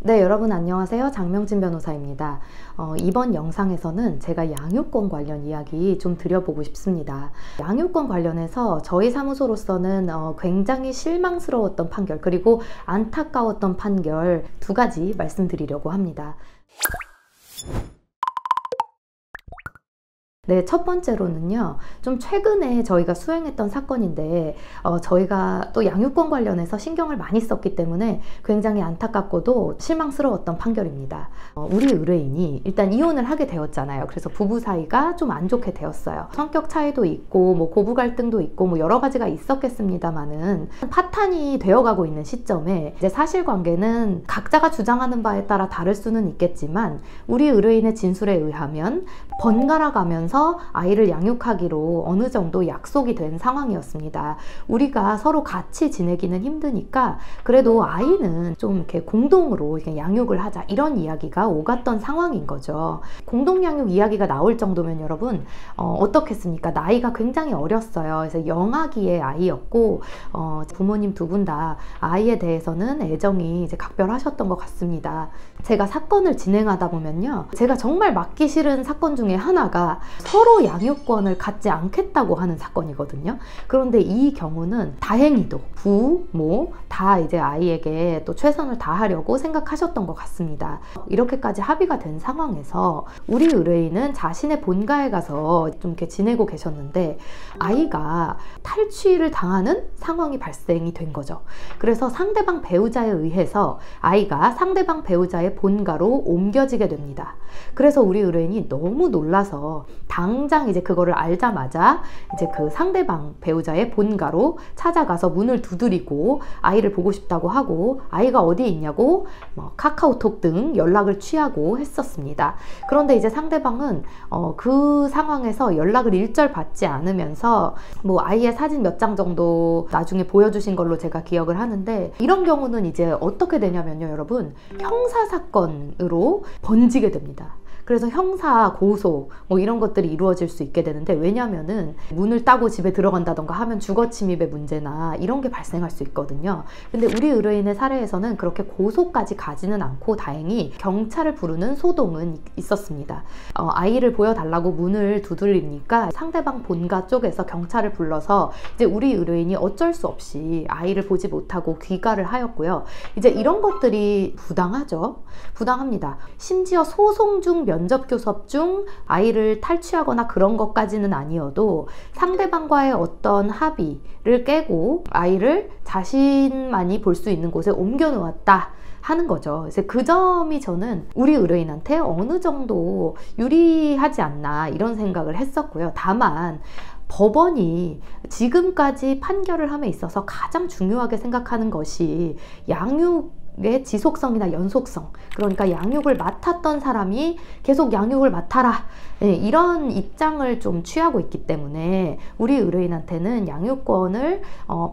네, 여러분 안녕하세요. 장명진 변호사입니다. 이번 영상에서는 제가 양육권 관련 이야기 좀 드려보고 싶습니다. 양육권 관련해서 저희 사무소로서는 굉장히 실망스러웠던 판결, 그리고 안타까웠던 판결 두 가지 말씀드리려고 합니다. 네, 첫 번째로는요, 좀 최근에 저희가 수행했던 사건인데 저희가 또 양육권 관련해서 신경을 많이 썼기 때문에 굉장히 안타깝고도 실망스러웠던 판결입니다. 우리 의뢰인이 일단 이혼을 하게 되었잖아요. 그래서 부부 사이가 좀 안 좋게 되었어요. 성격 차이도 있고 뭐 고부 갈등도 있고 뭐 여러 가지가 있었겠습니다만은 파탄이 되어가고 있는 시점에 이제 사실관계는 각자가 주장하는 바에 따라 다를 수는 있겠지만 우리 의뢰인의 진술에 의하면 번갈아 가면서 아이를 양육하기로 어느 정도 약속이 된 상황이었습니다. 우리가 서로 같이 지내기는 힘드니까 그래도 아이는 좀 이렇게 공동으로 양육을 하자, 이런 이야기가 오갔던 상황인 거죠. 공동 양육 이야기가 나올 정도면 여러분 어떻겠습니까? 나이가 굉장히 어렸어요. 그래서 영아기의 아이였고 부모님 두 분 다 아이에 대해서는 애정이 이제 각별하셨던 것 같습니다. 제가 사건을 진행하다 보면요, 제가 정말 맡기 싫은 사건 중에 하나가 서로 양육권을 갖지 않겠다고 하는 사건이거든요. 그런데 이 경우는 다행히도 부모 다 이제 아이에게 또 최선을 다하려고 생각하셨던 것 같습니다. 이렇게까지 합의가 된 상황에서 우리 의뢰인은 자신의 본가에 가서 좀 이렇게 지내고 계셨는데 아이가 탈취를 당하는 상황이 발생이 된 거죠. 그래서 상대방 배우자에 의해서 아이가 상대방 배우자의 본가로 옮겨지게 됩니다. 그래서 우리 의뢰인이 너무 놀라서 당장 이제 그거를 알자마자 이제 그 상대방 배우자의 본가로 찾아가서 문을 두드리고 아이를 보고 싶다고 하고 아이가 어디에 있냐고 카카오톡 등 연락을 취하고 했었습니다. 그런데 이제 상대방은 그 상황에서 연락을 일절 받지 않으면서 뭐 아이의 사진 몇 장 정도 나중에 보여주신 걸로 제가 기억을 하는데, 이런 경우는 이제 어떻게 되냐면요 여러분, 형사사건으로 번지게 됩니다. 그래서 형사 고소 뭐 이런 것들이 이루어질 수 있게 되는데, 왜냐면은 문을 따고 집에 들어간다던가 하면 주거 침입의 문제나 이런 게 발생할 수 있거든요. 근데 우리 의뢰인의 사례에서는 그렇게 고소까지 가지는 않고 다행히 경찰을 부르는 소동은 있었습니다. 아이를 보여달라고 문을 두드리니까 상대방 본가 쪽에서 경찰을 불러서 이제 우리 의뢰인이 어쩔 수 없이 아이를 보지 못하고 귀가를 하였고요. 이제 이런 것들이 부당하죠. 부당합니다. 심지어 소송 중 면접 교섭 중 아이를 탈취하거나 그런 것까지는 아니어도 상대방과의 어떤 합의를 깨고 아이를 자신만이 볼 수 있는 곳에 옮겨 놓았다 하는 거죠. 그래서 그 점이 저는 우리 의뢰인한테 어느 정도 유리하지 않나 이런 생각을 했었고요. 다만 법원이 지금까지 판결을 함에 있어서 가장 중요하게 생각하는 것이 양육의 지속성이나 연속성, 그러니까 양육을 맡았던 사람이 계속 양육을 맡아라, 이런 입장을 좀 취하고 있기 때문에 우리 의뢰인한테는 양육권을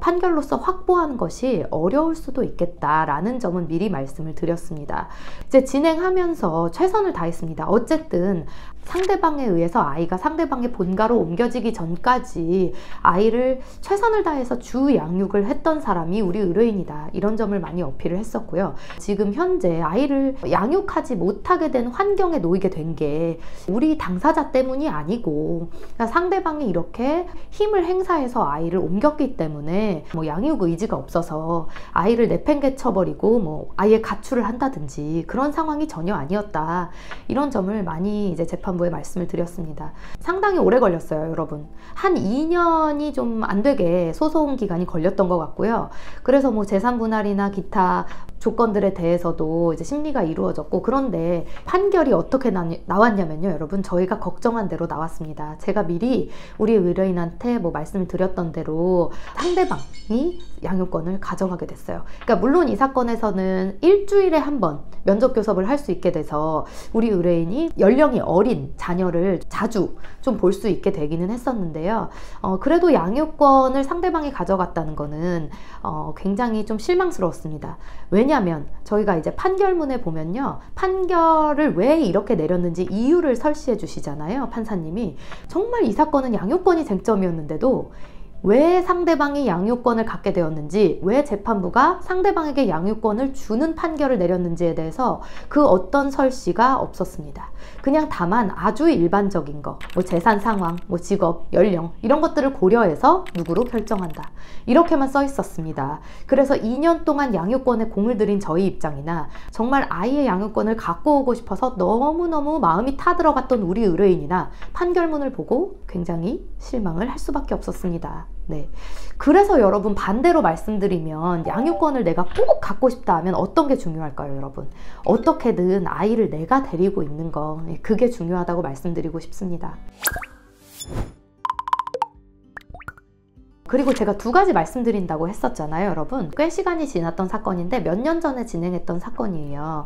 판결로서 확보하는 것이 어려울 수도 있겠다라는 점은 미리 말씀을 드렸습니다. 이제 진행하면서 최선을 다했습니다. 어쨌든 상대방에 의해서 아이가 상대방의 본가로 옮겨지기 전까지 아이를 최선을 다해서 주 양육을 했던 사람이 우리 의뢰인이다, 이런 점을 많이 어필을 했었고요. 지금 현재 아이를 양육하지 못하게 된 환경에 놓이게 된 게 우리 당사자 때문이 아니고, 그러니까 상대방이 이렇게 힘을 행사해서 아이를 옮겼기 때문에 뭐 양육 의지가 없어서 아이를 내팽개쳐버리고 뭐 아예 가출을 한다든지 그런 상황이 전혀 아니었다, 이런 점을 많이 이제 재판부에 말씀을 드렸습니다. 상당히 오래 걸렸어요 여러분. 한 2년이 좀 안 되게 소송 기간이 걸렸던 것 같고요. 그래서 뭐 재산 분할이나 기타 조건들에 대해서도 이제 심리가 이루어졌고, 그런데 판결이 어떻게 나왔냐면요 여러분, 저희가 걱정한 대로 나왔습니다. 제가 미리 우리 의뢰인한테 뭐 말씀을 드렸던 대로 상대방이 양육권을 가져가게 됐어요. 그러니까 물론 이 사건에서는 일주일에 한 번 면접 교섭을 할 수 있게 돼서 우리 의뢰인이 연령이 어린 자녀를 자주 좀 볼 수 있게 되기는 했었는데요. 그래도 양육권을 상대방이 가져갔다는 거는 굉장히 좀 실망스러웠습니다. 왜냐하면 저희가 이제 판결문에 보면요, 판결을 왜 이렇게 내렸는지 이유를 설시해 주시잖아요 판사님이. 정말 이 사건은 양육권이 쟁점이었는데도 왜 상대방이 양육권을 갖게 되었는지, 왜 재판부가 상대방에게 양육권을 주는 판결을 내렸는지에 대해서 그 어떤 설시가 없었습니다. 그냥 다만 아주 일반적인 거, 뭐 재산 상황, 뭐 직업, 연령 이런 것들을 고려해서 누구로 결정한다, 이렇게만 써 있었습니다. 그래서 2년 동안 양육권에 공을 들인 저희 입장이나 정말 아이의 양육권을 갖고 오고 싶어서 너무너무 마음이 타들어갔던 우리 의뢰인이나 판결문을 보고 굉장히 실망을 할 수밖에 없었습니다. 네. 그래서 여러분, 반대로 말씀드리면 양육권을 내가 꼭 갖고 싶다 하면 어떤 게 중요할까요, 여러분? 어떻게든 아이를 내가 데리고 있는 거, 그게 중요하다고 말씀드리고 싶습니다. 그리고 제가 두 가지 말씀드린다고 했었잖아요, 여러분. 꽤 시간이 지났던 사건인데 몇 년 전에 진행했던 사건이에요.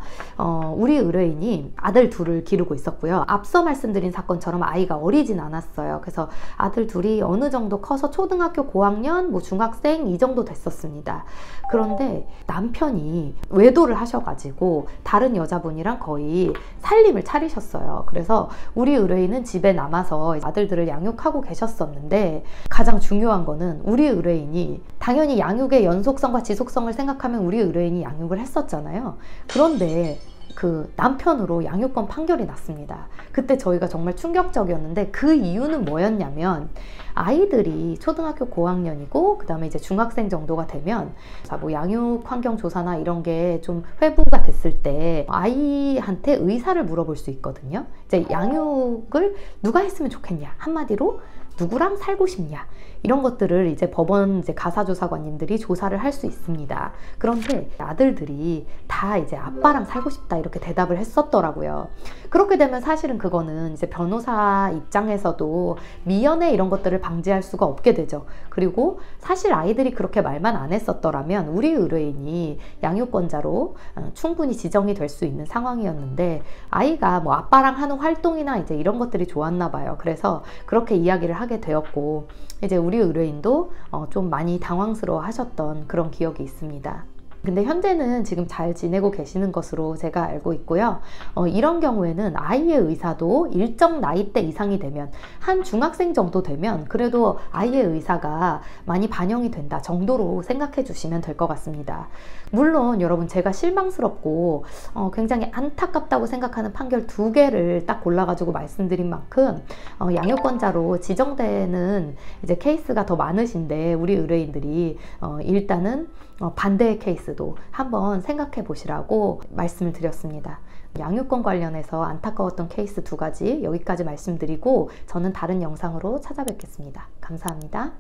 우리 의뢰인이 아들 둘을 기르고 있었고요. 앞서 말씀드린 사건처럼 아이가 어리진 않았어요. 그래서 아들 둘이 어느 정도 커서 초등학교 고학년, 뭐 중학생 이 정도 됐었습니다. 그런데 남편이 외도를 하셔가지고 다른 여자분이랑 거의 살림을 차리셨어요. 그래서 우리 의뢰인은 집에 남아서 아들들을 양육하고 계셨었는데, 가장 중요한 거는 우리 의뢰인이 당연히 양육의 연속성과 지속성을 생각하면 우리 의뢰인이 양육을 했었잖아요. 그런데 그 남편으로 양육권 판결이 났습니다. 그때 저희가 정말 충격적이었는데, 그 이유는 뭐였냐면, 아이들이 초등학교 고학년이고 그 다음에 이제 중학생 정도가 되면 뭐 양육 환경 조사나 이런 게 좀 회부가 됐을 때 아이한테 의사를 물어볼 수 있거든요. 이제 양육을 누가 했으면 좋겠냐, 한마디로 누구랑 살고 싶냐, 이런 것들을 이제 법원 이제 가사조사관님들이 조사를 할 수 있습니다. 그런데 아들들이 다 이제 아빠랑 살고 싶다 이렇게 대답을 했었더라고요. 그렇게 되면 사실은 그거는 이제 변호사 입장에서도 미연에 이런 것들을 방지할 수가 없게 되죠. 그리고 사실 아이들이 그렇게 말만 안 했었더라면 우리 의뢰인이 양육권자로 충분히 지정이 될 수 있는 상황이었는데, 아이가 뭐 아빠랑 하는 활동이나 이제 이런 것들이 좋았나 봐요. 그래서 그렇게 이야기를 하게 되었고, 이제 우리 의뢰인도 좀 많이 당황스러워 하셨던 그런 기억이 있습니다. 근데 현재는 지금 잘 지내고 계시는 것으로 제가 알고 있고요. 이런 경우에는 아이의 의사도 일정 나이대 이상이 되면, 한 중학생 정도 되면 그래도 아이의 의사가 많이 반영이 된다 정도로 생각해 주시면 될 것 같습니다. 물론 여러분, 제가 실망스럽고 굉장히 안타깝다고 생각하는 판결 두 개를 딱 골라가지고 말씀드린 만큼 양육권자로 지정되는 이제 케이스가 더 많으신데, 우리 의뢰인들이 일단은 반대의 케이스도 한번 생각해 보시라고 말씀을 드렸습니다. 양육권 관련해서 안타까웠던 케이스 두 가지 여기까지 말씀드리고, 저는 다른 영상으로 찾아뵙겠습니다. 감사합니다.